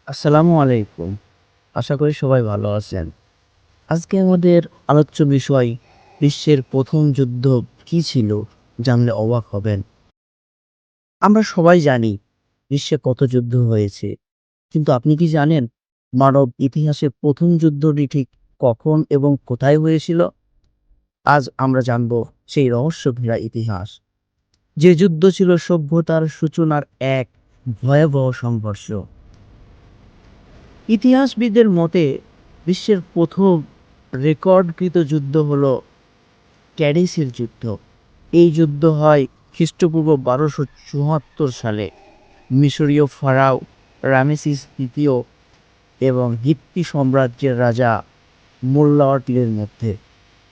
আসসালামু আলাইকুম। আশা করি সবাই ভালো আছেন। আজকে আমাদের আলোচ্য বিষয় বিশ্বের ১ম যুদ্ধ কী ছিল? জানলে অবাক হবেন। আমরা সবাই জানি বিশ্বে কত যুদ্ধ হয়েছে। কিন্তু আপনি কি জানেন মানব ইতিহাসে ১ম যুদ্ধটি ঠিক কখন এবং কোথায় হয়েছিল? আজ আমরা জানব সেই রহস্য ঘেরা ইতিহাস। যে যুদ্ধ ছিল সভ্যতার সূচনার এক ভয়াবহ সংঘর্ষ। ইতিহাসবিদদের মতে বিশ্বের প্রথম রেকর্ডকৃত যুদ্ধ হলো ক্যাডিসের যুদ্ধ। এই যুদ্ধ হয় খ্রিস্টপূর্ব ১২৭৪ সালে মিশরীয় ফারাও রামেসিস দ্বিতীয় এবং হিত্তি সাম্রাজ্যের রাজা মুল্লাওয়াটিনের মধ্যে।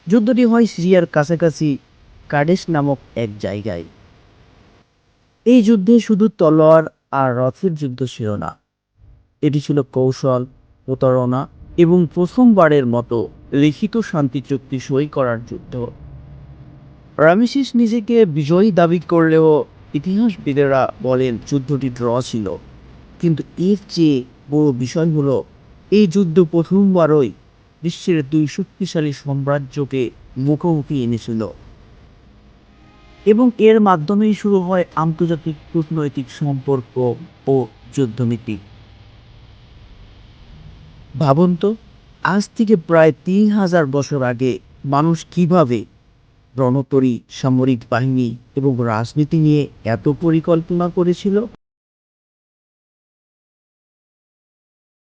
যুদ্ধটি হয় সিরিয়ার কাছাকাছি কাদেশ নামক এক জায়গায়। এই যুদ্ধে শুধু তলোয়ার আর রথের যুদ্ধ ছিল না, এটি ছিল কৌশল, প্রতারণা এবং প্রথমবারের মতো লিখিত শান্তি চুক্তি সই করার যুদ্ধ। রামেসিস নিজেকে বিজয়ী দাবি করলেও ইতিহাসবিদেরা বলেন যুদ্ধটি ড্র ছিল। কিন্তু এর চেয়ে বড় বিষয় হলো এই যুদ্ধ প্রথমবারই বিশ্বের দুই শক্তিশালী সাম্রাজ্যকে মুখোমুখি এনেছিল এবং এর মাধ্যমেই শুরু হয় আন্তর্জাতিক কূটনৈতিক সম্পর্ক ও যুদ্ধনীতি। ভাবুন তো, আজ থেকে প্রায় ৩,০০০ বছর আগে মানুষ কিভাবে রণতরী, সামরিক বাহিনী এবং রাজনীতি নিয়ে এত পরিকল্পনা করেছিল?